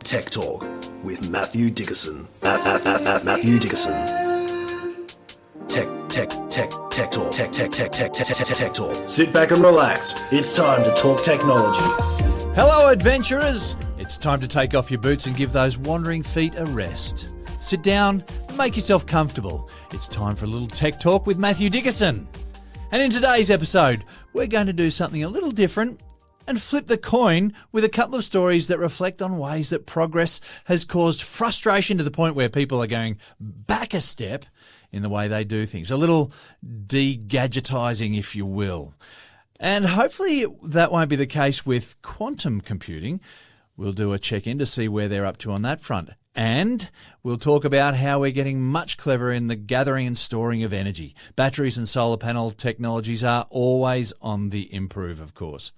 Tech Talk with Matthew Dickerson. Matthew Dickerson. Tech Talk. Tech Talk. Sit back and relax. It's time to talk technology. Hello, adventurers. It's time to take off your boots and give those wandering feet a rest. Sit down and make yourself comfortable. It's time for a little Tech Talk with Matthew Dickerson. And in today's episode, we're going to do something a little different and flip the coin with a couple of stories that reflect on ways that progress has caused frustration to the point where people are going back a step in the way they do things. A little de-gadgetizing, if you will. And hopefully that won't be the case with quantum computing. We'll do a check-in to see where they're up to on that front. And we'll talk about how we're getting much cleverer in the gathering and storing of energy. Batteries and solar panel technologies are always on the improve, of course.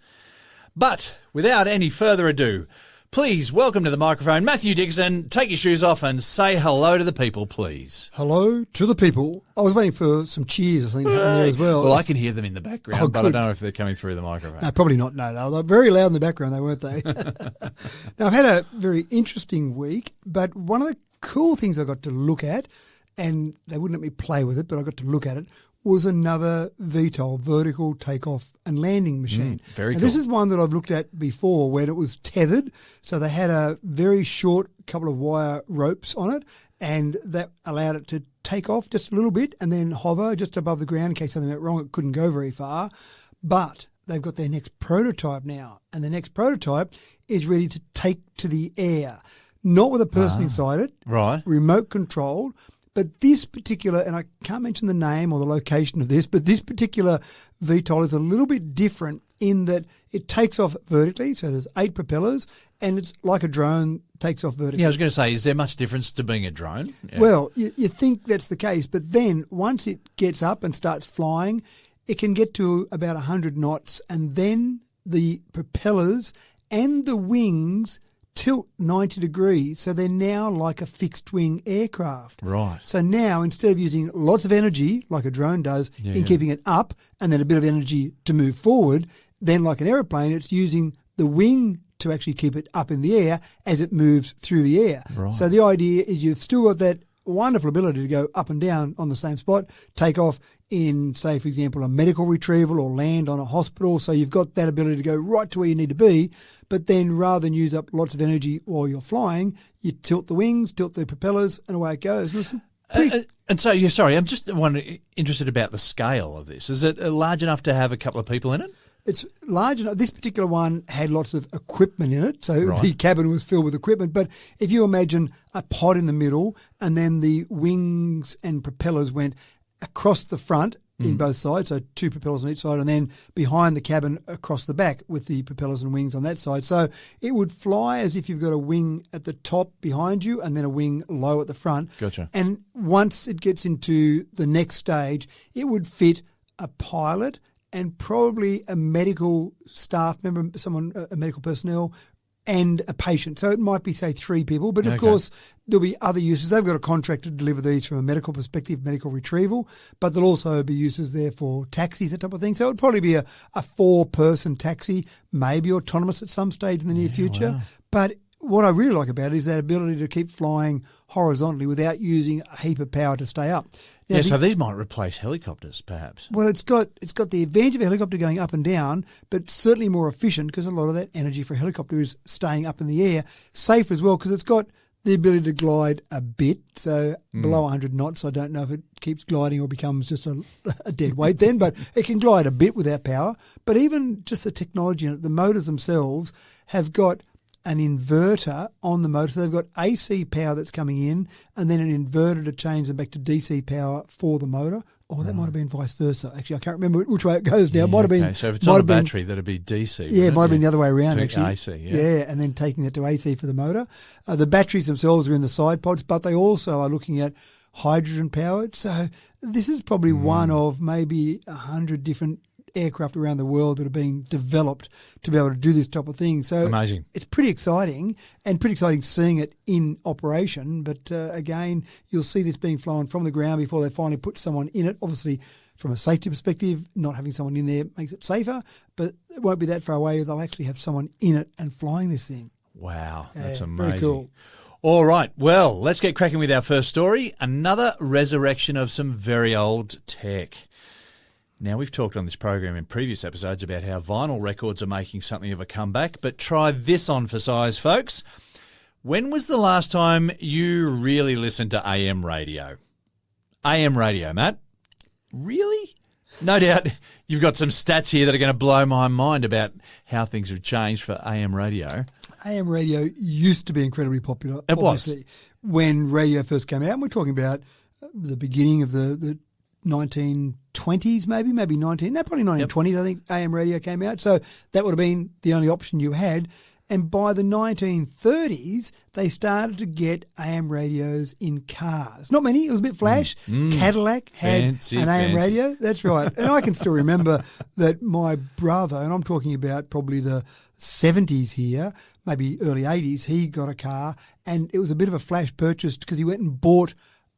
But without any further ado, please welcome to the microphone Matthew Dickerson. Take your shoes off and say hello to the people, please. Hello to the people. I was waiting for some cheers or something to happen there as well. Well, I can hear them in the background, but I good. don't know if they're coming through the microphone. No, probably not. No, they're very loud in the background, though, weren't they? Now, I've had a very interesting week, but one of the cool things I got to look at, and they wouldn't let me play with it, but I got to look at it, was another VTOL, vertical takeoff and landing machine. Very cool. cool. This is one that I've looked at before when it was tethered. So they had a very short couple of wire ropes on it, and that allowed it to take off just a little bit and then hover just above the ground in case something went wrong. It couldn't go very far. But they've got their next prototype now, and the next prototype is ready to take to the air. Not with a person inside it. Right. Remote controlled. But this particular, and I can't mention the name or the location of this, but this particular VTOL is a little bit different in that it takes off vertically. So there's 8 propellers, and it's like a drone takes off vertically. Yeah, I was going to say, is there much difference to being a drone? Yeah. Well, you think that's the case, but then once it gets up and starts flying, it can get to about 100 knots, and then the propellers and the wings tilt 90 degrees, so they're now like a fixed-wing aircraft. Right. So now, instead of using lots of energy, like a drone does, in keeping it up, and then a bit of energy to move forward, then like an aeroplane, it's using the wing to actually keep it up in the air as it moves through the air. Right. So the idea is you've still got that wonderful ability to go up and down on the same spot, take off in, say, for example, a medical retrieval or land on a hospital. So you've got that ability to go right to where you need to be, but then rather than use up lots of energy while you're flying, you tilt the wings, tilt the propellers, and away it goes. And so, I'm just interested about the scale of this. Is it large enough to have a couple of people in it? It's large enough. This particular one had lots of equipment in it, so the cabin was filled with equipment. But if you imagine a pod in the middle and then the wings and propellers went across the front in both sides, so 2 propellers on each side, and then behind the cabin across the back with the propellers and wings on that side. So it would fly as if you've got a wing at the top behind you and then a wing low at the front. Gotcha. And once it gets into the next stage, it would fit a pilot and probably a medical staff member, a medical personnel, and a patient. So it might be, say, 3 people, but of course there'll be other uses. They've got a contract to deliver these from a medical perspective, medical retrieval, but there'll also be uses there for taxis, that type of thing. So it would probably be a 4-person taxi, maybe autonomous at some stage in the near future. Wow. But what I really like about it is that ability to keep flying horizontally without using a heap of power to stay up. Now, so these might replace helicopters, perhaps. Well, it's got the advantage of a helicopter going up and down, but certainly more efficient because a lot of that energy for a helicopter is staying up in the air. Safe as well because it's got the ability to glide a bit. So below 100 knots, I don't know if it keeps gliding or becomes just a dead weight then, but it can glide a bit without power. But even just the technology in it, the motors themselves have got an inverter on the motor. So they've got AC power that's coming in and then an inverter to change them back to DC power for the motor. Or that might have been vice versa. Actually, I can't remember which way it goes now. It might have been. So if it's on a battery, that'd be DC. Yeah, it might have been the other way around, to actually. AC, yeah, and then taking that to AC for the motor. The batteries themselves are in the side pods, but they also are looking at hydrogen powered. So this is probably one of maybe 100 different aircraft around the world that are being developed to be able to do this type of thing. So amazing. It's pretty exciting and pretty exciting seeing it in operation. But again, you'll see this being flown from the ground before they finally put someone in it. Obviously, from a safety perspective, not having someone in there makes it safer, but it won't be that far away. They'll actually have someone in it and flying this thing. Wow, that's Very amazing. cool. All right, well, let's get cracking with our first story. Another resurrection of some very old tech. Now, we've talked on this program in previous episodes about how vinyl records are making something of a comeback, but try this on for size, folks. When was the last time you really listened to AM radio? AM radio, Matt? Really? No doubt you've got some stats here that are going to blow my mind about how things have changed for AM radio. AM radio used to be incredibly popular. It was. Obviously, when radio first came out, and we're talking about the beginning of the 1920s, probably 1920s, I think AM radio came out. So that would have been the only option you had. And by the 1930s, they started to get AM radios in cars. Not many, it was a bit flash. Cadillac had an AM radio. That's right. And I can still remember that my brother, and I'm talking about probably the 70s here, maybe early 80s, he got a car, and it was a bit of a flash purchase because he went and bought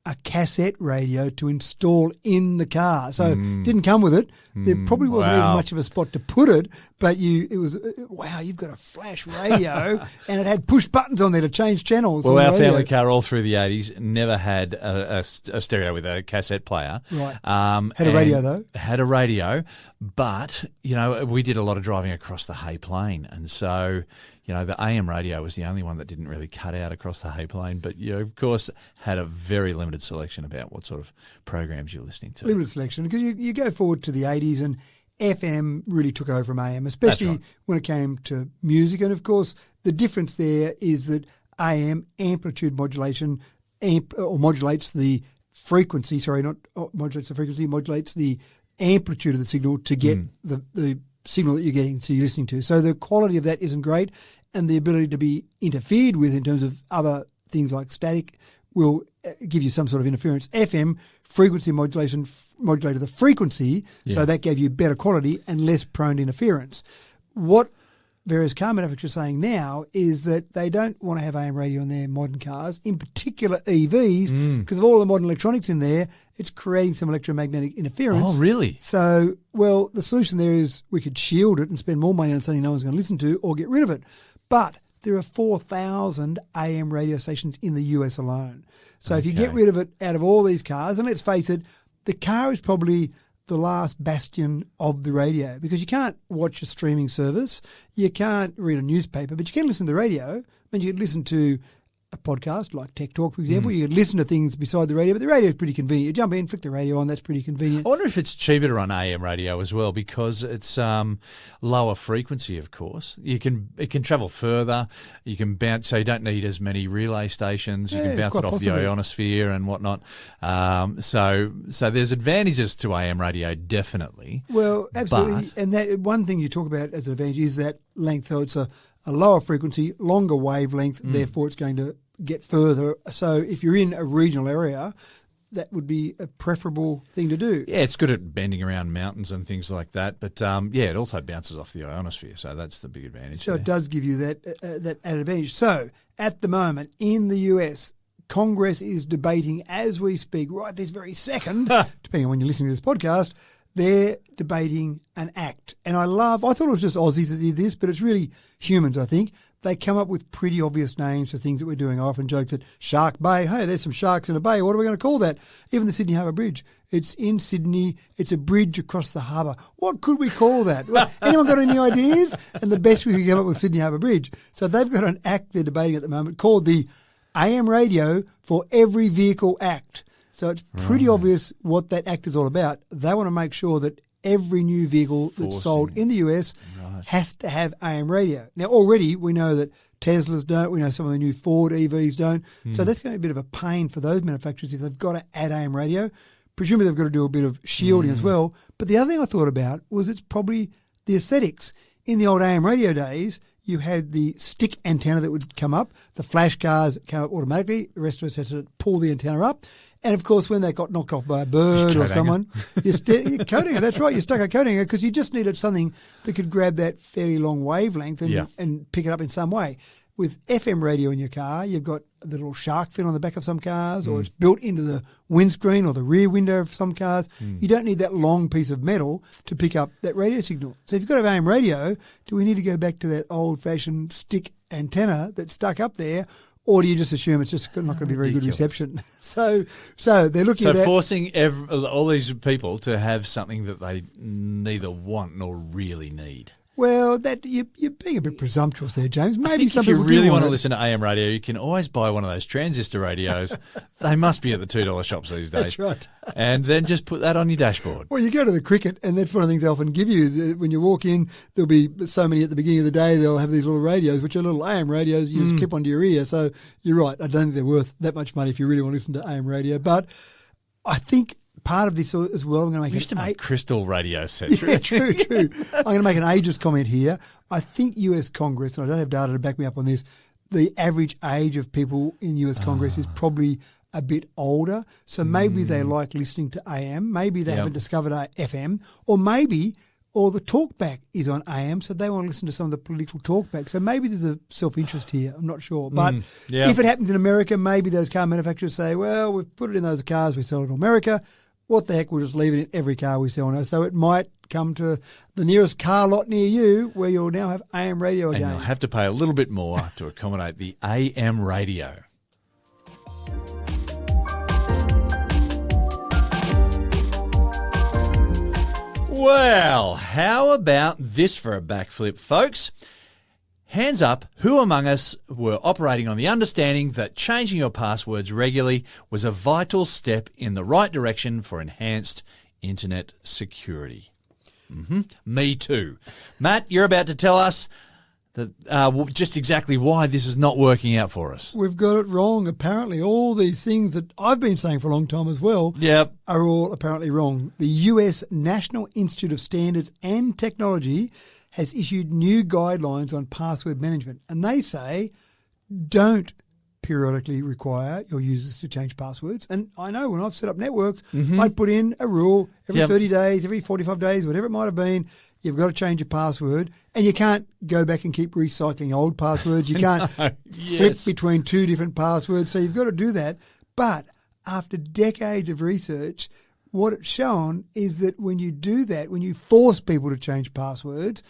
a cassette radio to install in the car. So it didn't come with it. There probably wasn't even much of a spot to put it, but wow, you've got a flash radio and it had push buttons on there to change channels. Well, our family car all through the 80s never had a stereo with a cassette player. Right. Had a radio though. Had a radio, but, we did a lot of driving across the Hay Plain, and so the AM radio was the only one that didn't really cut out across the Hay Plain, but you, of course, had a very limited selection about what sort of programs you're listening to. Limited selection, because you go forward to the 80s and FM really took over from AM, especially when it came to music. And, of course, the difference there is that AM amplitude modulation modulates the frequency, modulates the amplitude of the signal to get the signal that you're getting, so you're listening to. So the quality of that isn't great, and the ability to be interfered with in terms of other things like static will give you some sort of interference. FM, frequency modulation, modulated the frequency, so that gave you better quality and less prone to interference. What various car manufacturers are saying now is that they don't want to have AM radio in their modern cars, in particular EVs, because of all the modern electronics in there, it's creating some electromagnetic interference. Oh, really? So, well, the solution there is we could shield it and spend more money on something no one's going to listen to, or get rid of it. But there are 4,000 AM radio stations in the US alone. So if you get rid of it out of all these cars, and let's face it, the car is probably the last bastion of the radio, because you can't watch a streaming service, you can't read a newspaper, but you can listen to the radio, and you can listen to a podcast like Tech Talk, for example. You can listen to things beside the radio, but the radio is pretty convenient. You jump in, flick the radio on, that's pretty convenient. I wonder if it's cheaper to run AM radio as well, because it's lower frequency, of course. It can travel further. You can bounce, so you don't need as many relay stations. You can bounce it off the ionosphere and whatnot. So there's advantages to AM radio, definitely. Well, absolutely. And that one thing you talk about as an advantage is that length. So it's a lower frequency, longer wavelength, therefore it's going to get further. So if you're in a regional area, that would be a preferable thing to do. Yeah, it's good at bending around mountains and things like that. But, it also bounces off the ionosphere, so that's the big advantage. So it does give you that added advantage. So at the moment in the US, Congress is debating as we speak, right this very second, depending on when you're listening to this podcast, they're debating an act. And I thought it was just Aussies that did this, but it's really humans, I think. They come up with pretty obvious names for things that we're doing. I often joke that Shark Bay, hey, there's some sharks in a bay. What are we going to call that? Even the Sydney Harbour Bridge. It's in Sydney. It's a bridge across the harbour. What could we call that? Well, anyone got any ideas? And the best we could come up with Sydney Harbour Bridge. So they've got an act they're debating at the moment called the AM Radio for Every Vehicle Act. So it's pretty obvious what that act is all about. They want to make sure that every new vehicle that's sold in the US has to have AM radio. Now, already we know that Teslas don't. We know some of the new Ford EVs don't. So that's going to be a bit of a pain for those manufacturers if they've got to add AM radio. Presumably they've got to do a bit of shielding as well. But the other thing I thought about was it's probably the aesthetics. In the old AM radio days, you had the stick antenna that would come up. The flash cars came up automatically. The rest of us had to pull the antenna up. And, of course, when they got knocked off by a bird or someone, you're coating it. That's right. You stuck a coating it because you just needed something that could grab that fairly long wavelength and pick it up in some way. With FM radio in your car, you've got the little shark fin on the back of some cars, or it's built into the windscreen or the rear window of some cars. You don't need that long piece of metal to pick up that radio signal. So if you've got an AM radio, do we need to go back to that old-fashioned stick antenna that's stuck up there, or do you just assume it's just not going to be very good Ridiculous. reception? So they're looking So at that. forcing all these people to have something that they neither want nor really need. Well, that you're being a bit presumptuous there, James. I Maybe think some if you people really do want want to it. listen to AM radio, you can always buy one of those transistor radios. They must be at the $2 shops these days. That's right. And then just put that on your dashboard. Well, you go to the cricket, and that's one of the things they often give you. When you walk in, there'll be so many at the beginning of the day, they'll have these little radios, which are little AM radios you just clip onto your ear. So you're right. I don't think they're worth that much money if you really want to listen to AM radio. But I think part of this as well, I'm going to make We used to make crystal radio sets. Yeah, true. I'm going to make an ageist comment here. I think US Congress, and I don't have data to back me up on this, the average age of people in US Congress is probably a bit older. So maybe they like listening to AM. Maybe they haven't discovered FM. Or maybe the talkback is on AM, so they want to listen to some of the political talkback. So maybe there's a self-interest here. I'm not sure. But if it happens in America, maybe those car manufacturers say, well, we've put it in those cars, we sell it in America. What the heck, we'll just leave it in every car we sell now. So it might come to the nearest car lot near you where you'll now have AM radio again. And you'll have to pay a little bit more to accommodate the AM radio. Well, how about this for a backflip, folks? Hands up, who among us were operating on the understanding that changing your passwords regularly was a vital step in the right direction for enhanced internet security? Me too. Matt, you're about to tell us that just exactly why this is not working out for us. We've got it wrong. Apparently, all these things that I've been saying for a long time as well are all apparently wrong. The US National Institute of Standards and Technology has issued new guidelines on password management, and they say don't periodically require your users to change passwords. And I know when I've set up networks, I put in a rule every 30 days, every 45 days, whatever it might have been, you've got to change your password, and you can't go back and keep recycling old passwords. You can't flip between two different passwords, so you've got to do that. But after decades of research, what it's shown is that when you do that, when you force people to change passwords,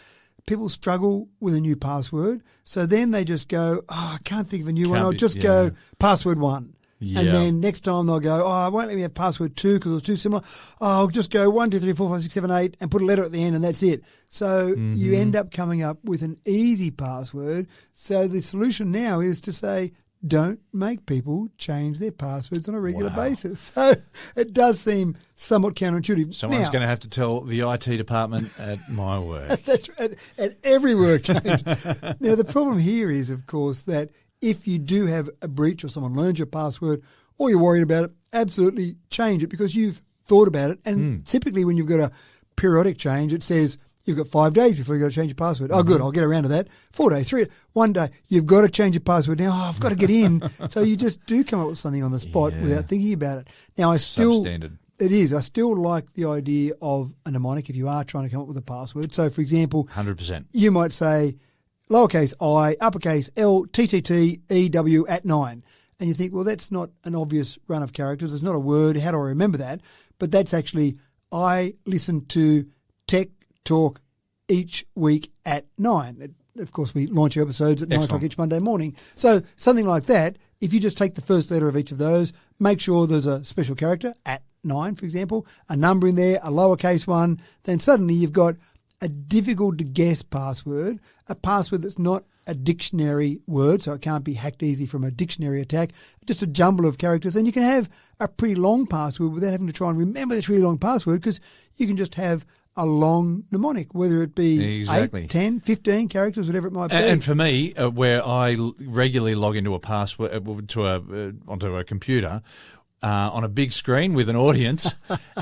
people struggle with a new password. So then they just go, I can't think of a new one. I'll just go password 1. Yeah. And then next time they'll go, I won't let me have password 2 because it's too similar. I'll just go 1, 2, 3, 4, 5, 6, 7, 8 and put a letter at the end and that's it. So you end up coming up with an easy password. So the solution now is to say, don't make people change their passwords on a regular basis. So it does seem somewhat counterintuitive. Someone's going to have to tell the IT department at my work. That's right, at every work, James. Now, the problem here is, of course, that if you do have a breach or someone learns your password or you're worried about it, absolutely change it because you've thought about it. And typically when you've got a periodic change, it says you've got 5 days before you've got to change your password. Oh, good, I'll get around to that. 4 days, 3, 1 day, you've got to change your password now. I've got to get in. So you just do come up with something on the spot without thinking about it. Now, Substandard. It is. I still like the idea of a mnemonic if you are trying to come up with a password. So, for example, 100%. You might say lowercase I, uppercase L, TTT, EW at 9. And you think, well, that's not an obvious run of characters. It's not a word. How do I remember that? But that's actually, I listen to Tech Talk each week at 9. Of course, we launch our episodes at 9 o'clock each Monday morning. So something like that, if you just take the first letter of each of those, make sure there's a special character at 9, for example, a number in there, a lowercase one, then suddenly you've got a difficult to guess password, a password that's not a dictionary word, so it can't be hacked easy from a dictionary attack, just a jumble of characters. And you can have a pretty long password without having to try and remember this really long password because you can just have a long mnemonic, whether it be 8, 10, 15 characters, whatever it might be. And for me, where I regularly log into a password onto a computer on a big screen with an audience,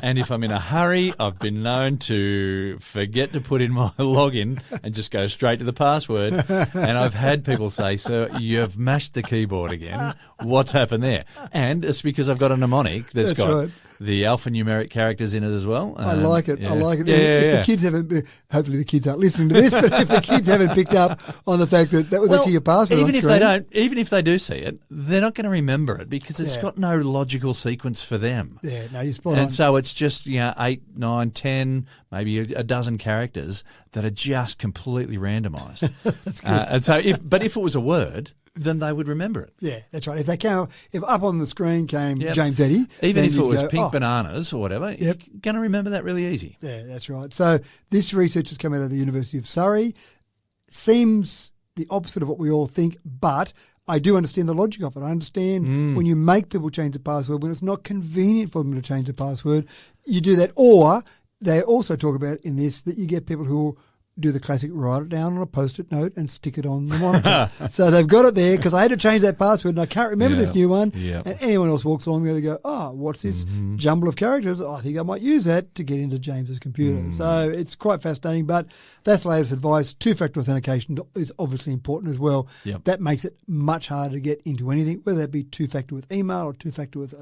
and if I'm in a hurry, I've been known to forget to put in my login and just go straight to the password. And I've had people say, "Sir, you've mashed the keyboard again. What's happened there?" And it's because I've got a mnemonic that's got the alphanumeric characters in it as well. I like it. Yeah. I like it. Yeah, If the kids haven't, hopefully the kids aren't listening to this, but if the kids haven't picked up on the fact that was actually your password even on if screen, they don't, even if they do see it, they're not going to remember it because it's Yeah. got no logical sequence for them. Yeah, no, you're spot on. And so it's just 8, 9, 10, maybe a dozen characters that are just completely randomised. That's good. And so, if it was a word, then they would remember it. Yeah, that's right. If up on the screen came Yep. James Eddy, Even then if it you'd was go, pink "Oh, bananas or whatever, you're going to remember that really easy. Yeah, that's right. So this research has come out of the University of Surrey. Seems the opposite of what we all think, but I do understand the logic of it. I understand when you make people change the password, when it's not convenient for them to change the password, you do that. Or they also talk about in this that you get people who do the classic write it down on a Post-it note and stick it on the monitor. So they've got it there because I had to change that password and I can't remember this new one. Yeah. And anyone else walks along there, they go, oh, what's this jumble of characters? Oh, I think I might use that to get into James's computer. So it's quite fascinating, but that's the latest advice. Two-factor authentication is obviously important as well. Yep. That makes it much harder to get into anything, whether that be two-factor with email or two-factor with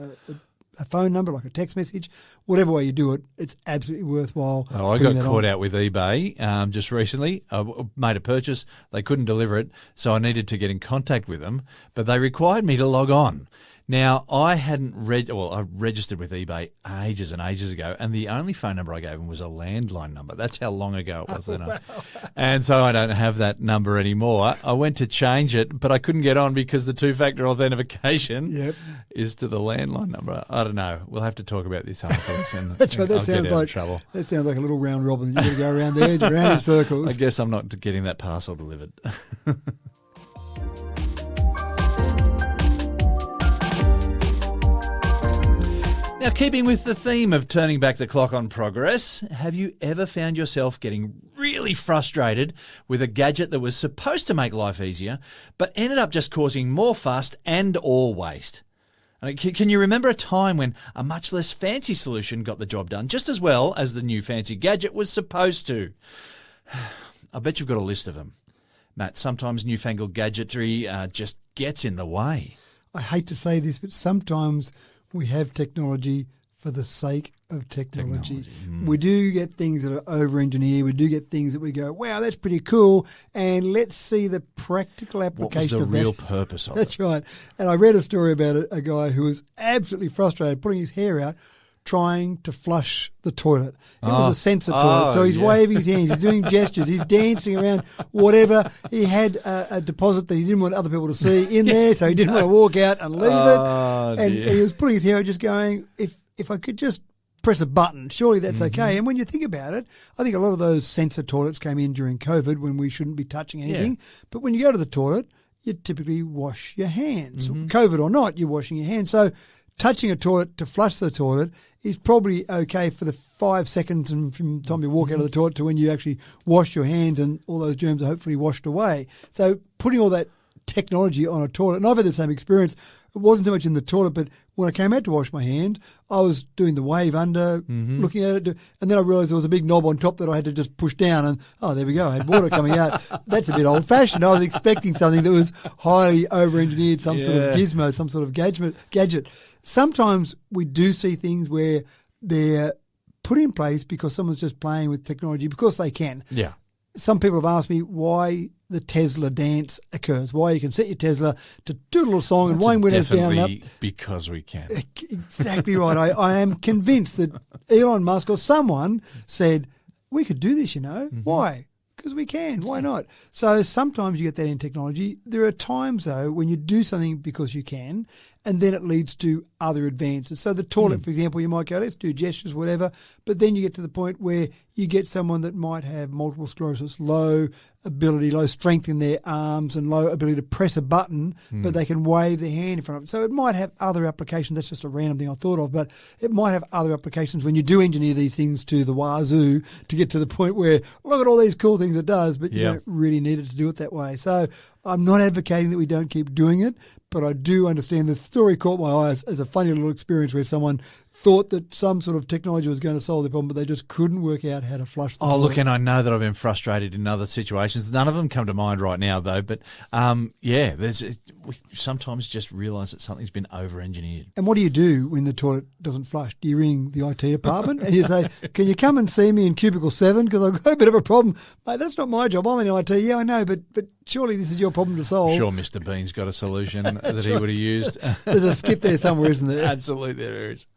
a phone number, like a text message, whatever way you do it, it's absolutely worthwhile. Oh, I got caught out with eBay just recently. I made a purchase. They couldn't deliver it, so I needed to get in contact with them, but they required me to log on. Now, I hadn't I registered with eBay ages and ages ago, and the only phone number I gave them was a landline number. That's how long ago it was. Wow. And so I don't have that number anymore. I went to change it, but I couldn't get on because the two-factor authentication is to the landline number. I don't know. We'll have to talk about this afterwards. And That's right. I'll get out of trouble. That sounds like a little round robin. You've got to go around there, around in circles. I guess I'm not getting that parcel delivered. Now, keeping with the theme of turning back the clock on progress, have you ever found yourself getting really frustrated with a gadget that was supposed to make life easier, but ended up just causing more fuss and or waste? Can you remember a time when a much less fancy solution got the job done just as well as the new fancy gadget was supposed to? I bet you've got a list of them. Matt, sometimes newfangled gadgetry just gets in the way. I hate to say this, but sometimes we have technology for the sake of technology. We do get things that are over-engineered. We do get things that we go, wow, that's pretty cool, and let's see the practical application of that. What was the real purpose of it? That's right. And I read a story about a guy who was absolutely frustrated, putting his hair out, trying to flush the toilet. It was a sensor toilet, so he's waving his hands, he's doing gestures, he's dancing around, whatever. He had a deposit that he didn't want other people to see in there, so he didn't want to walk out and leave it. And he was putting his hair out just going, if I could just press a button, surely that's okay. And when you think about it, I think a lot of those sensor toilets came in during COVID when we shouldn't be touching anything. But when you go to the toilet, you typically wash your hands. COVID or not, you're washing your hands. So touching a toilet to flush the toilet is probably okay for the 5 seconds from the time you walk out of the toilet to when you actually wash your hands and all those germs are hopefully washed away. So putting all that technology on a toilet, and I've had the same experience. It wasn't so much in the toilet, but when I came out to wash my hand, I was doing the wave under, looking at it, and then I realised there was a big knob on top that I had to just push down, and there we go, I had water coming out. That's a bit old-fashioned. I was expecting something that was highly over-engineered, some sort of gizmo, some sort of gadget. Sometimes we do see things where they're put in place because someone's just playing with technology because they can. Yeah. Some people have asked me why the Tesla dance occurs, why you can set your Tesla to do a little song and wind windows down and up. Because we can. Exactly right. I am convinced that Elon Musk or someone said, we could do this, Why? Because we can. Why not? So sometimes you get that in technology. There are times, though, when you do something because you can, and then it leads to other advances. So the toilet, for example, you might go, let's do gestures, whatever, but then you get to the point where you get someone that might have multiple sclerosis, low strength in their arms and low ability to press a button, but they can wave their hand in front of it. So it might have other applications. That's just a random thing I thought of, but it might have other applications when you do engineer these things to the wazoo to get to the point where, look at all these cool things it does, but you don't really need it to do it that way. So I'm not advocating that we don't keep doing it, but I do understand the story caught my eye as a funny little experience where someone thought that some sort of technology was going to solve the problem, but they just couldn't work out how to flush the Oh, toilet. look, and I know that I've been frustrated in other situations. None of them come to mind right now, though. But, we sometimes just realise that something's been over-engineered. And what do you do when the toilet doesn't flush? Do you ring the IT department and you say, can you come and see me in cubicle 7 because I've got a bit of a problem? Mate, that's not my job. I'm in IT. Yeah, I know, but surely this is your problem to solve. I'm sure Mr. Bean's got a solution that he right. would have used. There's a skip there somewhere, isn't there? Absolutely, there is.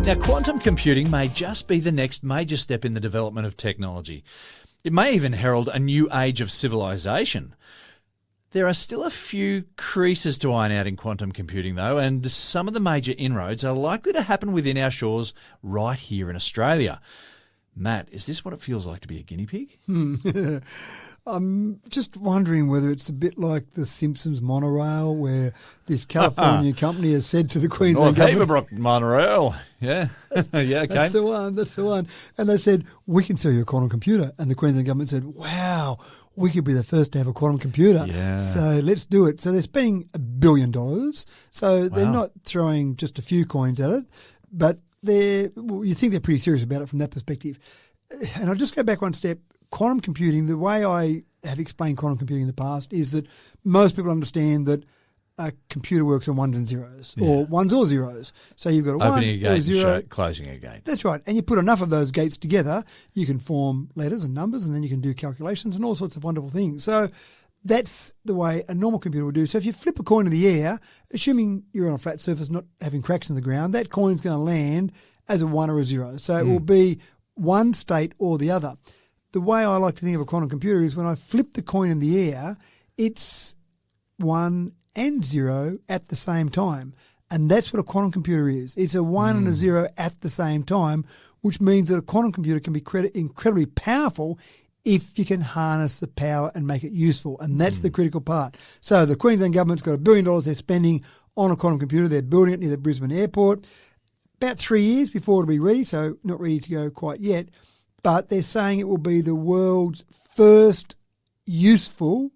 Now, quantum computing may just be the next major step in the development of technology. It may even herald a new age of civilization. There are still a few creases to iron out in quantum computing, though, and some of the major inroads are likely to happen within our shores right here in Australia. Matt, is this what it feels like to be a guinea pig? I'm just wondering whether it's a bit like the Simpsons monorail where this California company has said to the Queensland government... Haverbrook monorail. Yeah. Yeah, okay. That's the one. And they said, we can sell you a quantum computer. And the Queensland government said, wow, we could be the first to have a quantum computer. Yeah. So let's do it. So they're spending $1 billion. So they're not throwing just a few coins at it, but you think they're pretty serious about it from that perspective. And I'll just go back one step. Quantum computing, the way I have explained quantum computing in the past is that most people understand that a computer works on ones and zeros, or ones or zeros. So you've got a Opening one a gate or a and zero. closing a gate. That's right. And you put enough of those gates together, you can form letters and numbers, and then you can do calculations and all sorts of wonderful things. So that's the way a normal computer would do. So if you flip a coin in the air, assuming you're on a flat surface, not having cracks in the ground, that coin's going to land as a 1 or a 0. So it will be one state or the other. The way I like to think of a quantum computer is when I flip the coin in the air, it's 1 and 0 at the same time. And that's what a quantum computer is. It's a 1 and a 0 at the same time, which means that a quantum computer can be incredibly powerful if you can harness the power and make it useful. And that's the critical part. So the Queensland government's got $1 billion they're spending on a quantum computer. They're building it near the Brisbane airport. About 3 years before it'll be ready, so not ready to go quite yet. But they're saying it will be the world's first useful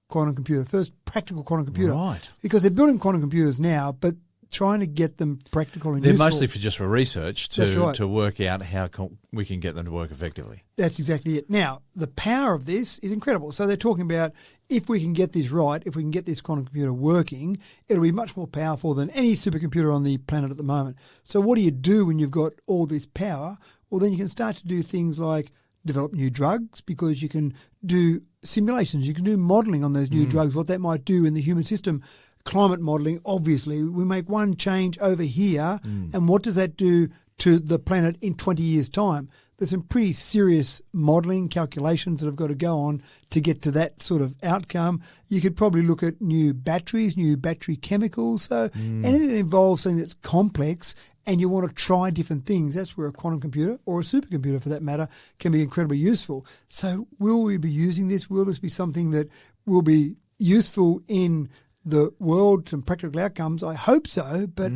quantum computer, first practical quantum computer. Right. Because they're building quantum computers now, but trying to get them practical and They're useful. mostly just for research That's right. to work out how we can get them to work effectively. That's exactly it. Now, the power of this is incredible. So they're talking about if we can get this right, if we can get this quantum computer working, it'll be much more powerful than any supercomputer on the planet at the moment. So what do you do when you've got all this power? Well, then you can start to do things like develop new drugs because you can do simulations. You can do modelling on those new drugs, what that might do in the human system. Climate modelling, obviously, we make one change over here, and what does that do to the planet in 20 years' time? There's some pretty serious modelling calculations that have got to go on to get to that sort of outcome. You could probably look at new batteries, new battery chemicals. So anything that involves something that's complex and you want to try different things, that's where a quantum computer or a supercomputer for that matter can be incredibly useful. So will we be using this? Will this be something that will be useful in the world, some practical outcomes? I hope so, but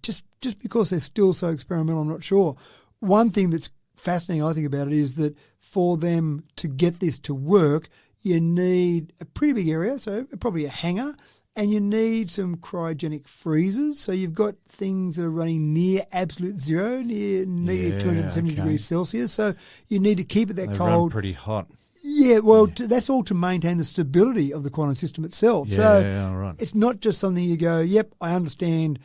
just because they're still so experimental, I'm not sure. One thing that's fascinating, I think, about it is that for them to get this to work, you need a pretty big area, so probably a hangar, and you need some cryogenic freezers. So you've got things that are running near absolute zero, near negative 270 degrees Celsius. So you need to keep it that They cold. run pretty hot. Yeah, well, that's all to maintain the stability of the quantum system itself. Right. It's not just something you go, yep, I understand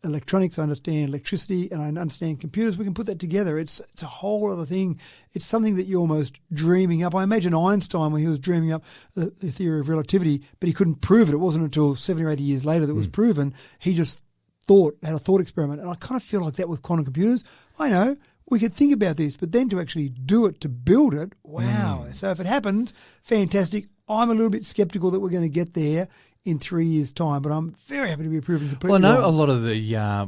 electronics, I understand electricity, and I understand computers. We can put that together. It's a whole other thing. It's something that you're almost dreaming up. I imagine Einstein, when he was dreaming up the theory of relativity, but he couldn't prove it. It wasn't until 70 or 80 years later that it was proven. He just had a thought experiment. And I kind of feel like that with quantum computers. I know, we could think about this, but then to actually do it, to build it, wow. So if it happens, fantastic. I'm a little bit sceptical that we're going to get there in 3 years' time, but I'm very happy to be proven completely Well, I know wrong. a lot of the a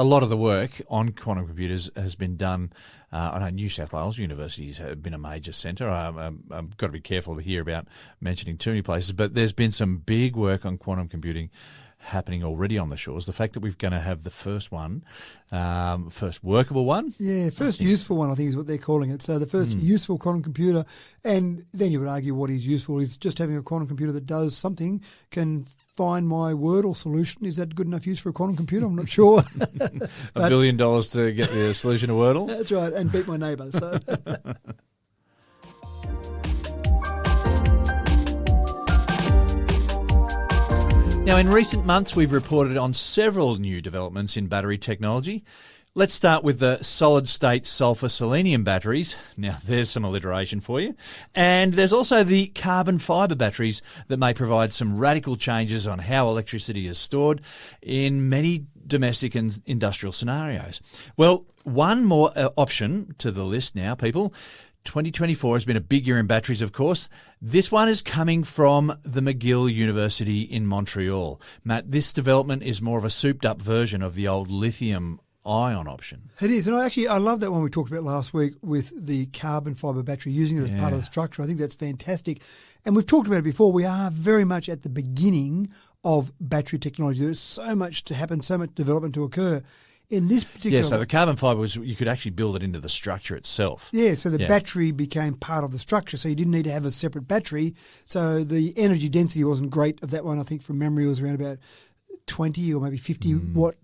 lot of the work on quantum computers has been done. I know New South Wales universities have been a major centre. I've got to be careful here about mentioning too many places, but there's been some big work on quantum computing happening already on the shores. The fact that we're going to have the first one, first workable one. Yeah, first useful one, I think is what they're calling it. So the first useful quantum computer, and then you would argue what is useful is just having a quantum computer that does something, can find my Wordle solution. Is that good enough use for a quantum computer? I'm not sure. $1 billion to get the solution to Wordle? That's right, and beat my neighbour. So. Now, in recent months, we've reported on several new developments in battery technology. Let's start with the solid-state sulfur-selenium batteries. Now, there's some alliteration for you. And there's also the carbon fibre batteries that may provide some radical changes on how electricity is stored in many domestic and industrial scenarios. Well, one more option to the list now, people. 2024 has been a big year in batteries, of course. This one is coming from the McGill University in Montreal. Matt, this development is more of a souped-up version of the old lithium-ion option. It is, and I love that one we talked about last week with the carbon fibre battery, using it as part of the structure. I think that's fantastic. And we've talked about it before. We are very much at the beginning of battery technology. There's so much to happen, so much development to occur. In this particular... so the carbon fibre was, you could actually build it into the structure itself. Yeah, so the battery became part of the structure, so you didn't need to have a separate battery. So the energy density wasn't great of that one. I think from memory it was around about 20 or maybe 50 watt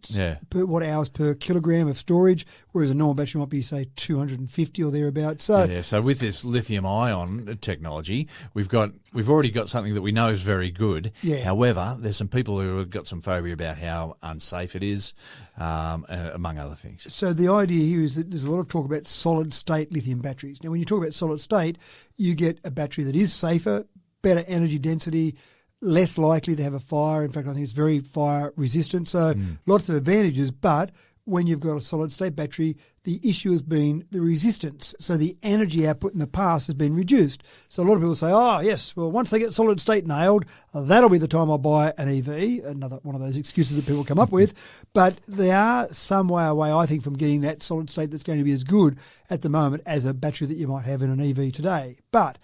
hours per kilogram of storage, whereas a normal battery might be, say, 250 or thereabouts. So with this lithium-ion technology, we've already got something that we know is very good. Yeah. However, there's some people who have got some phobia about how unsafe it is, among other things. So the idea here is that there's a lot of talk about solid-state lithium batteries. Now, when you talk about solid-state, you get a battery that is safer, better energy density, less likely to have a fire. In fact, I think it's very fire resistant. So lots of advantages. But when you've got a solid state battery, the issue has been the resistance. So the energy output in the past has been reduced. So a lot of people say, oh, yes, well, once they get solid state nailed, that'll be the time I'll buy an EV. Another one of those excuses that people come up with. But they are some way away, I think, from getting that solid state that's going to be as good at the moment as a battery that you might have in an EV today. But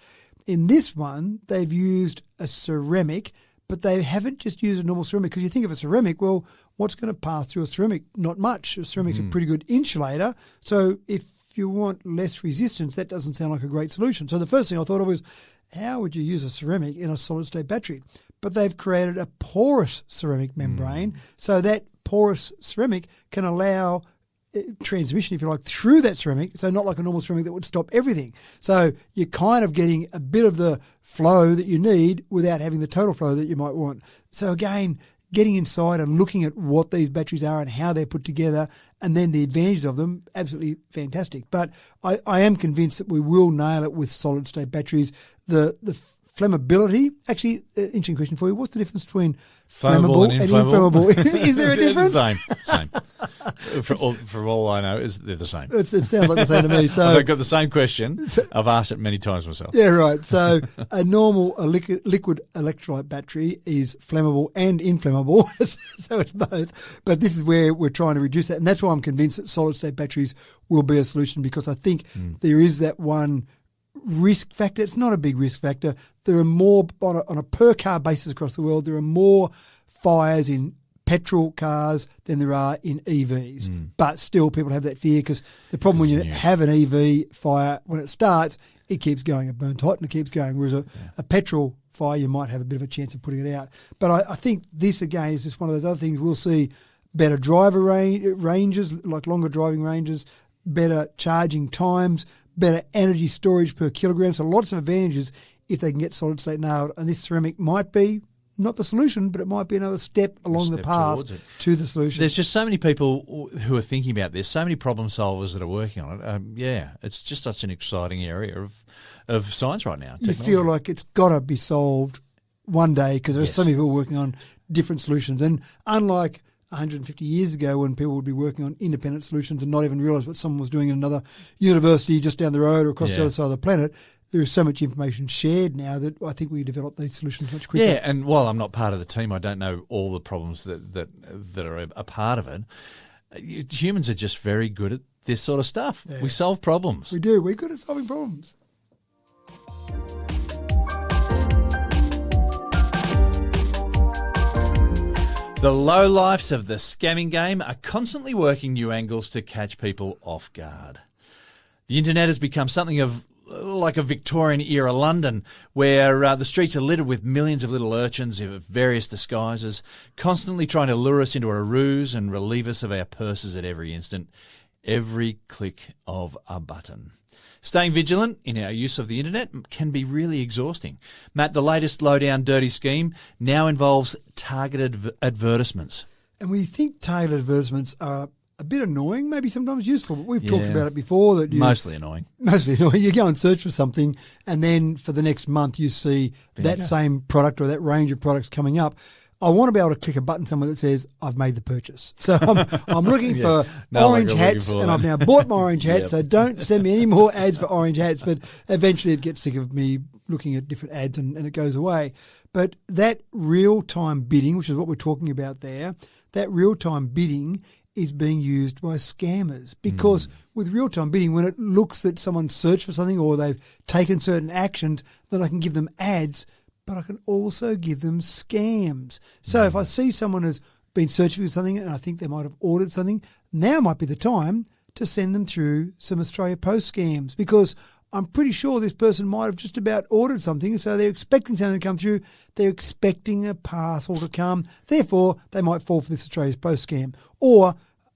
in this one, they've used a ceramic, but they haven't just used a normal ceramic, because you think of a ceramic, well, what's going to pass through a ceramic? Not much. A ceramic's a pretty good insulator. So if you want less resistance, that doesn't sound like a great solution. So the first thing I thought of was, how would you use a ceramic in a solid-state battery? But they've created a porous ceramic membrane, so that porous ceramic can allow transmission, if you like, through that ceramic, so not like a normal ceramic that would stop everything. So you're kind of getting a bit of the flow that you need without having the total flow that you might want. So again, getting inside and looking at what these batteries are and how they're put together, and then the advantages of them, absolutely fantastic. But I am convinced that we will nail it with solid-state batteries. The flammability, actually, interesting question for you. What's the difference between flammable and inflammable? Is there a difference? Same. For all I know, they're the same. It sounds like the same to me. So I've got the same question. I've asked it many times myself. Yeah, right. So a liquid electrolyte battery is flammable and inflammable, so it's both. But this is where we're trying to reduce that, and that's why I'm convinced that solid-state batteries will be a solution, because I think there is that one risk factor. It's not a big risk factor. There are more, on a per-car basis across the world, there are more fires in petrol cars than there are in EVs. But still, people have that fear, because the problem when you have an EV fire, when it starts, it keeps going. It burns hot and it keeps going. Whereas a petrol fire, you might have a bit of a chance of putting it out. But I think this, again, is just one of those other things. We'll see better driver ranges, like longer driving ranges, better charging times, better energy storage per kilogram. So lots of advantages if they can get solid state nailed. And this ceramic might be not the solution, but it might be another step along the path to the solution. There's just so many people who are thinking about this, so many problem solvers that are working on it. It's just such an exciting area of science right now. You feel like it's got to be solved one day, because there's so many people working on different solutions. And unlike 150 years ago, when people would be working on independent solutions and not even realise what someone was doing in another university just down the road or across the other side of the planet, there is so much information shared now that I think we develop these solutions much quicker. Yeah, and while I'm not part of the team, I don't know all the problems that are a part of it. Humans are just very good at this sort of stuff. Yeah. We solve problems. We do. We're good at solving problems. The The lowlifes of the scamming game are constantly working new angles to catch people off guard. The internet has become something of like a Victorian-era London, where the streets are littered with millions of little urchins of various disguises, constantly trying to lure us into a ruse and relieve us of our purses at every instant, every click of a button. Staying vigilant in our use of the internet can be really exhausting. Matt, the latest low-down dirty scheme now involves targeted advertisements. And we think targeted advertisements are a bit annoying, maybe sometimes useful, but we've talked about it before. That Mostly annoying. Mostly annoying. You go and search for something, and then for the next month you see that same product or that range of products coming up. I want to be able to click a button somewhere that says, I've made the purchase. So I'm looking for orange hats, and I've now bought my orange hat, so don't send me any more ads for orange hats. But eventually it gets sick of me looking at different ads and it goes away. But that real-time bidding, which is what we're talking about there, that real-time bidding is being used by scammers, because with real-time bidding, when it looks that someone searched for something or they've taken certain actions, then I can give them ads, but I can also give them scams. So if I see someone has been searching for something and I think they might have ordered something, now might be the time to send them through some Australia Post scams, because I'm pretty sure this person might have just about ordered something, so they're expecting something to come through. They're expecting a parcel to come. Therefore, they might fall for this Australia Post scam. Or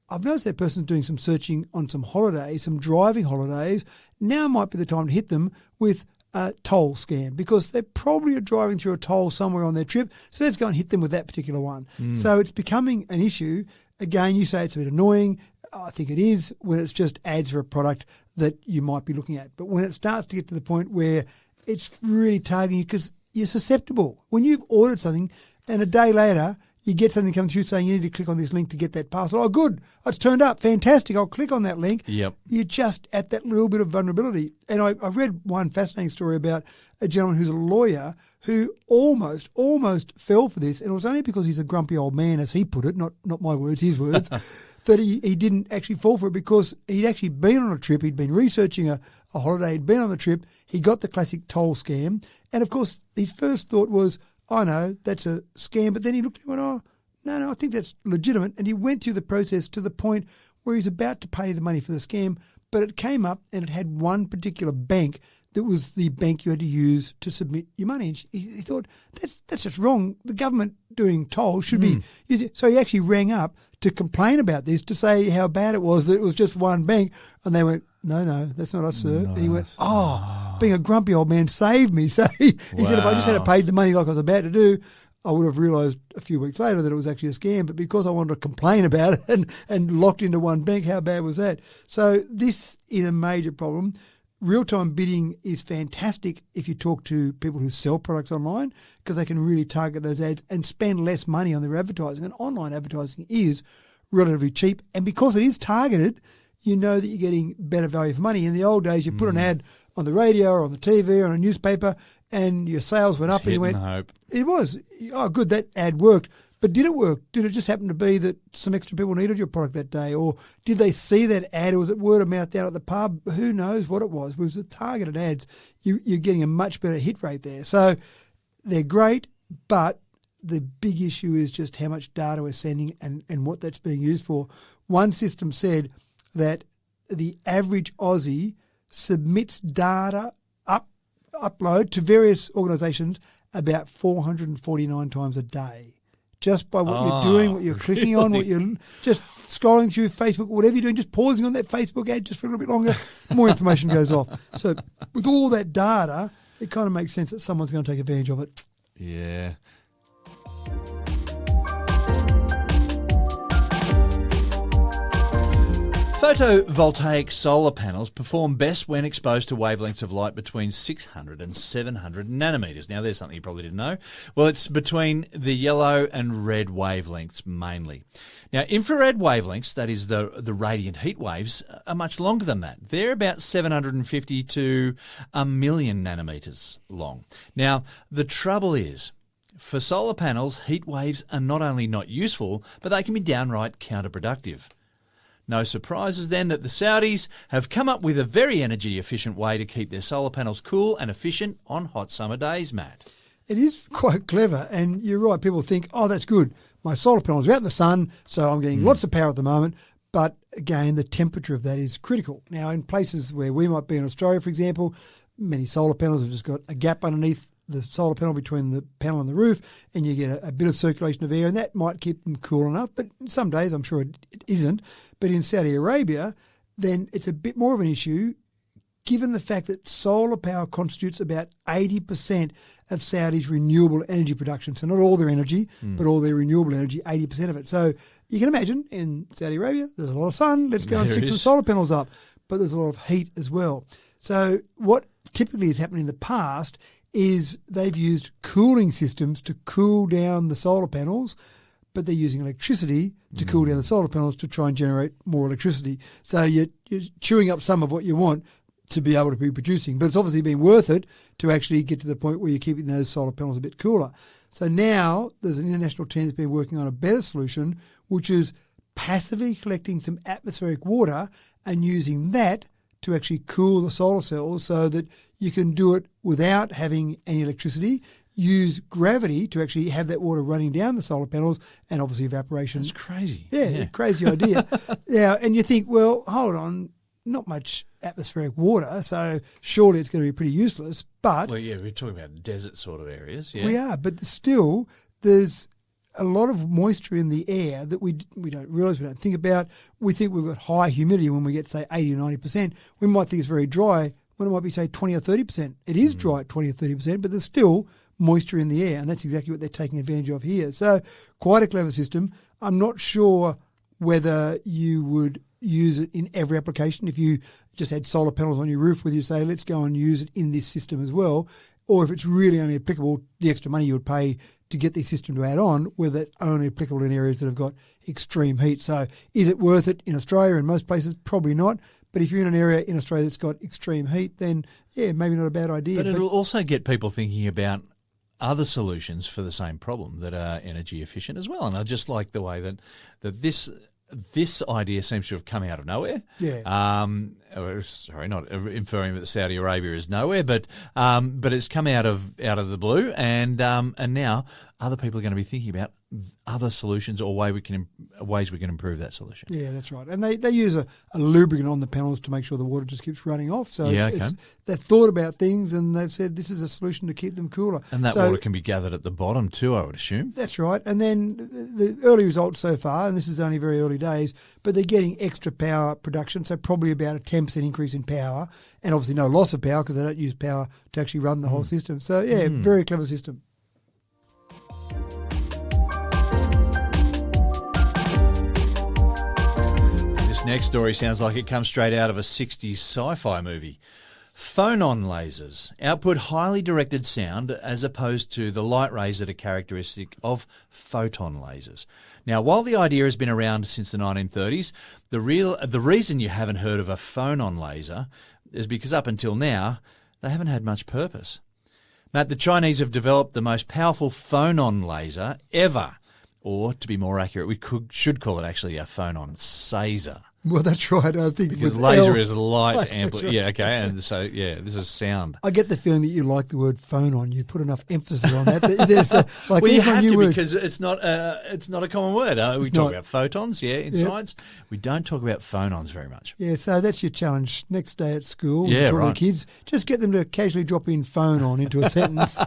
I've noticed that person's doing some searching on some holidays, some driving holidays. Now might be the time to hit them with a toll scam, because they probably are driving through a toll somewhere on their trip. So let's go and hit them with that particular one. So it's becoming an issue. Again, you say it's a bit annoying. I think it is when it's just ads for a product that you might be looking at. But when it starts to get to the point where it's really targeting you, because you're susceptible. When you've ordered something and a day later you get something come through saying you need to click on this link to get that parcel. Oh, good. It's turned up. Fantastic. I'll click on that link. Yep. You're just at that little bit of vulnerability. And I read one fascinating story about a gentleman who's a lawyer who almost fell for this. And it was only because he's a grumpy old man, as he put it, not my words, his words, that he didn't actually fall for it, because he'd actually been on a trip. He'd been researching a holiday. He'd been on the trip. He got the classic toll scam. And, of course, his first thought was, I know, that's a scam. But then he looked at it and went, oh, no, I think that's legitimate. And he went through the process to the point where he's about to pay the money for the scam, but it came up and it had one particular bank that was the bank you had to use to submit your money. And he thought, that's just wrong. The government doing tolls should be... So he actually rang up to complain about this, to say how bad it was that it was just one bank. And they went, no, that's not us, sir. And he went, being a grumpy old man saved me. So he said, if I just had paid the money like I was about to do, I would have realised a few weeks later that it was actually a scam. But because I wanted to complain about it and locked into one bank, how bad was that? So this is a major problem. Real-time bidding is fantastic if you talk to people who sell products online, because they can really target those ads and spend less money on their advertising. And online advertising is relatively cheap. And because it is targeted, you know that you're getting better value for money. In the old days, you put an ad on the radio or on the TV or on a newspaper and your sales went up and you went, it was, oh, good, that ad worked. But did it work? Did it just happen to be that some extra people needed your product that day? Or did they see that ad? Or was it word of mouth down at the pub? Who knows what it was? With the targeted ads, you're getting a much better hit rate there. So they're great, but the big issue is just how much data we're sending and what that's being used for. One system said that the average Aussie submits data upload to various organisations about 449 times a day. Just by what you're doing, what you're clicking on, what you're just scrolling through Facebook, whatever you're doing, just pausing on that Facebook ad just for a little bit longer, more information goes off. So with all that data, it kind of makes sense that someone's going to take advantage of it. Yeah. Photovoltaic solar panels perform best when exposed to wavelengths of light between 600 and 700 nanometers. Now, there's something you probably didn't know. Well, it's between the yellow and red wavelengths mainly. Now, infrared wavelengths, that is the radiant heat waves, are much longer than that. They're about 750 to 1 million nanometers long. Now, the trouble is, for solar panels, heat waves are not only not useful, but they can be downright counterproductive. No surprises then that the Saudis have come up with a very energy-efficient way to keep their solar panels cool and efficient on hot summer days, Matt. It is quite clever, and you're right, people think, oh, that's good. my solar panels are out in the sun, so I'm getting lots of power at the moment. But again, the temperature of that is critical. Now, in places where we might be in Australia, for example, many solar panels have just got a gap underneath the solar panel between the panel and the roof, and you get a bit of circulation of air, and that might keep them cool enough. But some days, I'm sure it isn't. But in Saudi Arabia, then it's a bit more of an issue, given the fact that solar power constitutes about 80% of Saudi's renewable energy production. So not all their energy, but all their renewable energy, 80% of it. So you can imagine in Saudi Arabia, there's a lot of sun. Let's go and stick some solar panels up. But there's a lot of heat as well. So what typically has happened in the past is they've used cooling systems to cool down the solar panels, but they're using electricity to cool down the solar panels to try and generate more electricity. So you're chewing up some of what you want to be able to be producing. But it's obviously been worth it to actually get to the point where you're keeping those solar panels a bit cooler. So now there's an international team that's been working on a better solution, which is passively collecting some atmospheric water and using that to actually cool the solar cells so that you can do it without having any electricity, use gravity to actually have that water running down the solar panels, and obviously evaporation. That's crazy. Yeah. Crazy idea. Yeah, and you think, well, hold on, not much atmospheric water, so surely it's going to be pretty useless. But Well, yeah, we're talking about desert sort of areas. Yeah. we are, but still there's a lot of moisture in the air that we don't realise, we don't think about. We think we've got high humidity when we get, say, 80 or 90%. We might think it's very dry when it might be, say, 20 or 30%. It is dry at 20 or 30%, but there's still moisture in the air, and that's exactly what they're taking advantage of here. So quite a clever system. I'm not sure whether you would use it in every application. If you just had solar panels on your roof, whether you say, let's go and use it in this system as well, or if it's really only applicable, the extra money you would pay to get the system to add on, whether it's only applicable in areas that have got extreme heat. So is it worth it in Australia? In most places, probably not. But if you're in an area in Australia that's got extreme heat, then, yeah, maybe not a bad idea. But it'll also get people thinking about other solutions for the same problem that are energy efficient as well. And I just like the way that this idea seems to have come out of nowhere. Yeah. Sorry, not inferring that Saudi Arabia is nowhere, but it's come out of the blue, and now other people are going to be thinking about other solutions or ways we can improve that solution. Yeah, that's right. And they use a lubricant on the panels to make sure the water just keeps running off. So they've thought about things, and they've said this is a solution to keep them cooler. And that water can be gathered at the bottom too, I would assume. That's right. And then the early results so far, and this is only very early days, but they're getting extra power production, so probably about a 10% increase in power, and obviously no loss of power because they don't use power to actually run the whole system. So, yeah, very clever system. This next story sounds like it comes straight out of a 60s sci-fi movie. Phonon lasers output highly directed sound as opposed to the light rays that are characteristic of photon lasers. Now, while the idea has been around since the 1930s, the reason you haven't heard of a phonon laser is because up until now, they haven't had much purpose. Matt, the Chinese have developed the most powerful phonon laser ever. Or, to be more accurate, we should call it actually a phonon saser. Well, that's right. I think because with laser is light amplitude. Right. Yeah, okay. And so, yeah, this is sound. I get the feeling that you like the word phonon. You put enough emphasis on that. Well, you have to because it's not a common word. We talk about photons, in science. We don't talk about phonons very much. Yeah, so that's your challenge next day at school. Yeah, right. The kids, just get them to casually drop in phonon into a sentence.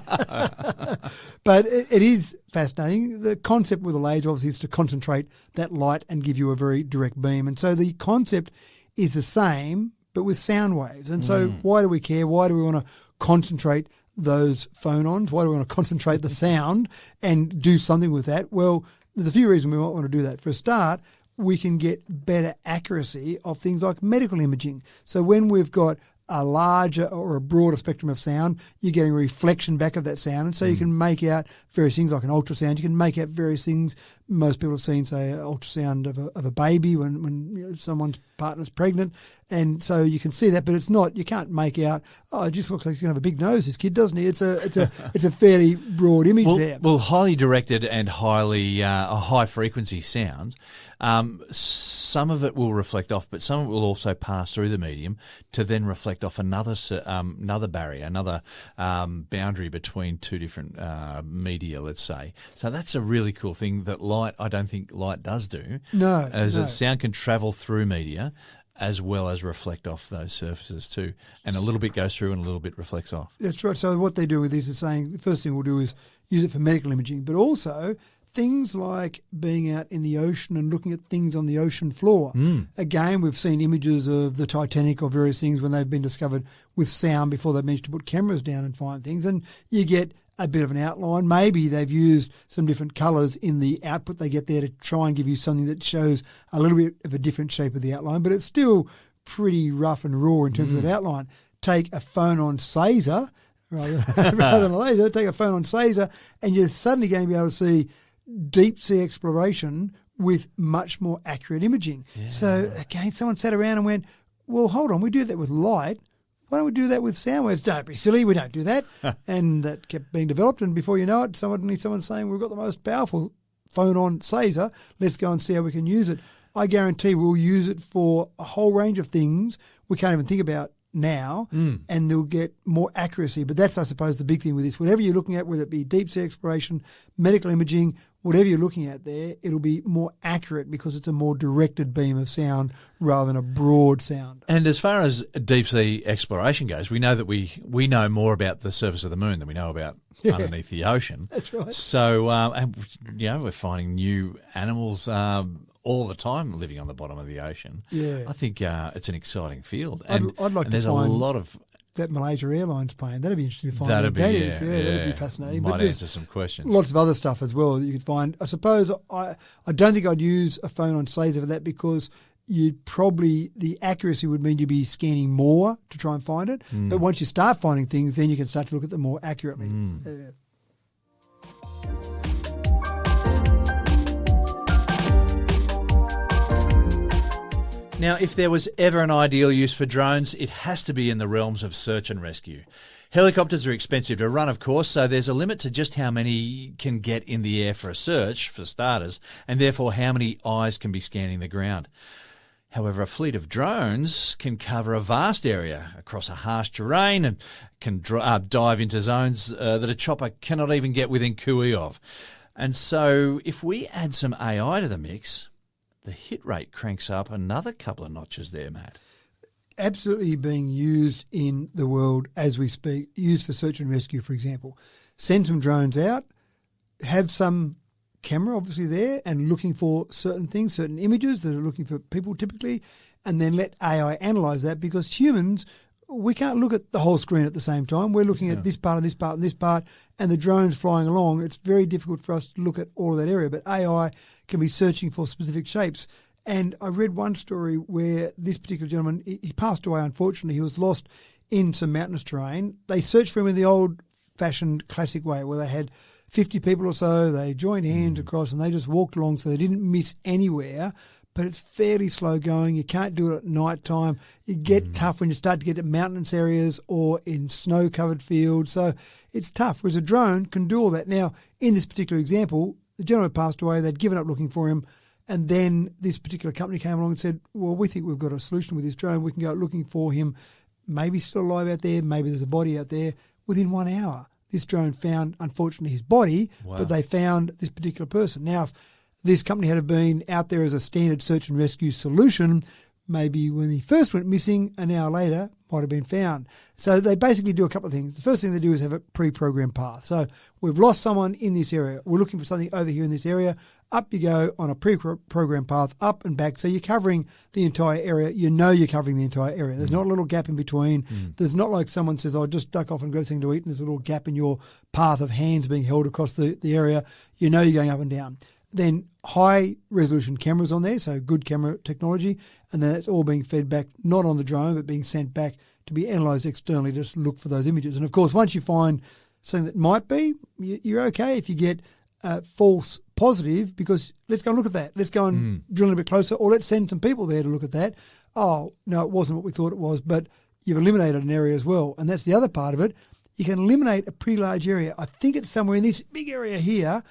But it is fascinating. The concept with a laser obviously is to concentrate that light and give you a very direct beam. And so the concept is the same, but with sound waves. And so why do we care? Why do we want to concentrate those phonons? Why do we want to concentrate the sound and do something with that? Well, there's a few reasons we might want to do that. For a start, we can get better accuracy of things like medical imaging. So when we've got a larger or a broader spectrum of sound, you're getting a reflection back of that sound. And so you can make out various things like an ultrasound. You can make out various things. Most people have seen, say, an ultrasound of a baby when someone's partner's pregnant. And so you can see that, but it's not, you can't make out, it just looks like he's going to have a big nose, this kid, doesn't he? It's a fairly broad image there. Well, highly directed and high frequency sounds, some of it will reflect off, but some of it will also pass through the medium to then reflect reflect off another barrier, another boundary between two different media, let's say. So that's a really cool thing that I don't think light does do. No. That sound can travel through media as well as reflect off those surfaces too. And a little bit goes through and a little bit reflects off. That's right. So what they do with this is saying the first thing we'll do is use it for medical imaging, but also things like being out in the ocean and looking at things on the ocean floor. Again, we've seen images of the Titanic or various things when they've been discovered with sound before they've managed to put cameras down and find things. And you get a bit of an outline. Maybe they've used some different colours in the output they get there to try and give you something that shows a little bit of a different shape of the outline, but it's still pretty rough and raw in terms of that outline. Take a Phonon Sazer rather than a laser, take a Phonon Sazer, and you're suddenly going to be able to see deep sea exploration with much more accurate imaging. Yeah. So again, someone sat around and went, well, hold on, we do that with light. Why don't we do that with sound waves? Don't be silly, we don't do that. And that kept being developed, and before you know it, someone's saying, we've got the most powerful Phonon Sazer, let's go and see how we can use it. I guarantee we'll use it for a whole range of things we can't even think about now, and they'll get more accuracy. But that's, I suppose, the big thing with this. Whatever you're looking at, whether it be deep sea exploration, medical imaging, whatever you're looking at there, it'll be more accurate because it's a more directed beam of sound rather than a broad sound. And as far as deep sea exploration goes, we know that we know more about the surface of the moon than we know about underneath the ocean. That's right. So, and, we're finding new animals all the time living on the bottom of the ocean. Yeah. I think it's an exciting field. And, I'd like to there's find a lot of that Malaysia Airlines plane. That'd be interesting to find that'd what be, that is. That'd be fascinating. Might but answer some questions. Lots of other stuff as well that you could find. I suppose I don't think I'd use a Phonon Sazer for that because the accuracy would mean you'd be scanning more to try and find it. But once you start finding things, then you can start to look at them more accurately. Now, if there was ever an ideal use for drones, it has to be in the realms of search and rescue. Helicopters are expensive to run, of course, so there's a limit to just how many can get in the air for a search, for starters, and therefore how many eyes can be scanning the ground. However, a fleet of drones can cover a vast area across a harsh terrain and can dive into zones that a chopper cannot even get within cooey of. And so if we add some AI to the mix, the hit rate cranks up another couple of notches there, Matt. Absolutely being used in the world as we speak, used for search and rescue, for example. Send some drones out, have some camera obviously there and looking for certain things, certain images that are looking for people typically, and then let AI analyse that because humans, we can't look at the whole screen at the same time. We're looking at this part and this part and this part, and the drone's flying along. It's very difficult for us to look at all of that area, but AI can be searching for specific shapes. And I read one story where this particular gentleman, he passed away, unfortunately. He was lost in some mountainous terrain. They searched for him in the old-fashioned classic way where they had 50 people or so, they joined hands across and they just walked along so they didn't miss anywhere. But it's fairly slow going. You can't do it at night time. You get tough when you start to get to mountainous areas or in snow-covered fields. So it's tough, whereas a drone can do all that. Now, in this particular example, the gentleman passed away. They'd given up looking for him. And then this particular company came along and said, well, we think we've got a solution with this drone. We can go looking for him. Maybe he's still alive out there. Maybe there's a body out there. Within 1 hour, this drone found, unfortunately, his body, but they found this particular person. Now, if this company had been out there as a standard search and rescue solution, maybe when he first went missing, an hour later, might have been found. So they basically do a couple of things. The first thing they do is have a pre-programmed path. So we've lost someone in this area. We're looking for something over here in this area. Up you go on a pre-programmed path, up and back. So you're covering the entire area. You know you're covering the entire area. There's not a little gap in between. There's not like someone says, I'll just duck off and grab something to eat, and there's a little gap in your path of hands being held across the area. You know you're going up and down. Then high-resolution cameras on there, so good camera technology, and then that's all being fed back, not on the drone, but being sent back to be analysed externally to just look for those images. And, of course, once you find something that might be, you're okay if you get false positive, because let's go and look at that. Let's go and drill in a bit closer, or let's send some people there to look at that. Oh, no, it wasn't what we thought it was, but you've eliminated an area as well. And that's the other part of it. You can eliminate a pretty large area. I think it's somewhere in this big area here.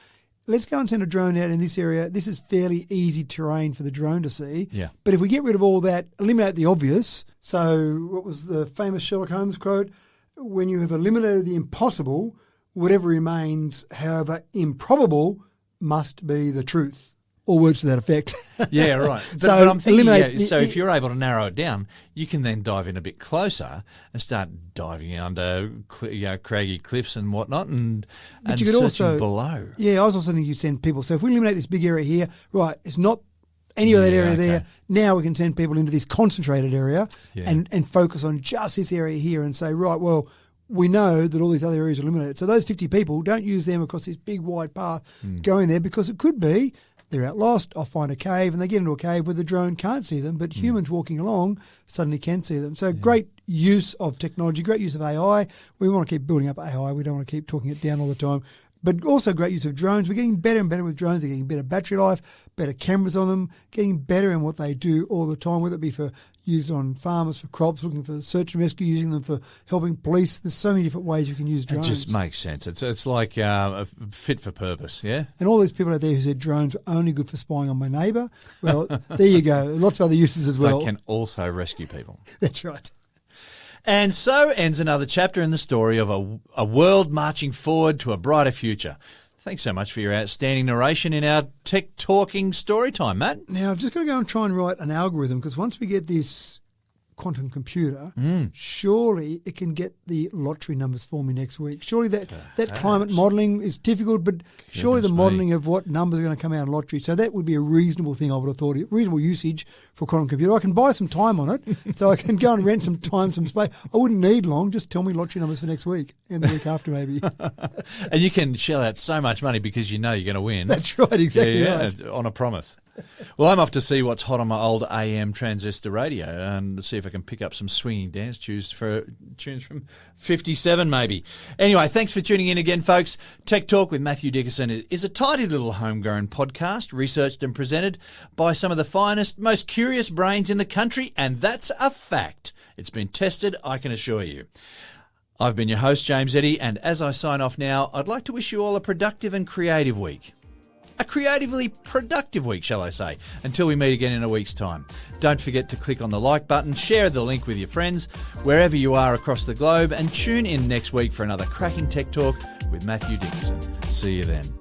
let's go and send a drone out in this area. This is fairly easy terrain for the drone to see. Yeah. But if we get rid of all that, eliminate the obvious. So what was the famous Sherlock Holmes quote? When you have eliminated the impossible, whatever remains, however improbable, must be the truth. Or words to that effect. Yeah, right. But, So but I'm thinking, eliminate so if you're able to narrow it down, you can then dive in a bit closer and start diving under craggy cliffs and whatnot and you could searching also, below. Yeah, I was also thinking you send people. So if we eliminate this big area here, right, it's not any of that area there. Now we can send people into this concentrated area and focus on just this area here and say, right, well, we know that all these other areas are eliminated. So those 50 people, don't use them across this big wide path going there, because it could be they're out lost. I'll find a cave, and they get into a cave where the drone can't see them, but humans walking along suddenly can see them. So great use of technology, great use of AI. We want to keep building up AI. We don't want to keep talking it down all the time. But also great use of drones. We're getting better and better with drones. They're getting better battery life, better cameras on them, getting better in what they do all the time, whether it be for use on farmers, for crops, looking for search and rescue, using them for helping police. There's so many different ways you can use drones. It just makes sense. It's like fit for purpose, yeah? And all these people out there who said drones are only good for spying on my neighbour, well, there you go. Lots of other uses as well. They can also rescue people. That's right. And so ends another chapter in the story of a world marching forward to a brighter future. Thanks so much for your outstanding narration in our tech talking story time, Matt. Now, I've just got to go and try and write an algorithm, because once we get this quantum computer, surely it can get the lottery numbers for me next week. Surely that climate modelling is difficult, but surely the modelling of what numbers are going to come out in lottery. So that would be a reasonable thing, I would have thought, reasonable usage for a quantum computer. I can buy some time on it, so I can go and rent some time, some space. I wouldn't need long. Just tell me lottery numbers for next week and the week after maybe. And you can shell out so much money because you know you're going to win. That's right, exactly right. On a promise. Well, I'm off to see what's hot on my old AM transistor radio and see if I can pick up some swinging dance tunes from 57 maybe. Anyway, thanks for tuning in again, folks. Tech Talk with Matthew Dickerson is a tidy little homegrown podcast researched and presented by some of the finest, most curious brains in the country, and that's a fact. It's been tested, I can assure you. I've been your host, James Eddy, and as I sign off now, I'd like to wish you all a productive and creative week. A creatively productive week, shall I say, until we meet again in a week's time. Don't forget to click on the like button, share the link with your friends, wherever you are across the globe, and tune in next week for another cracking tech talk with Matthew Dickerson. See you then.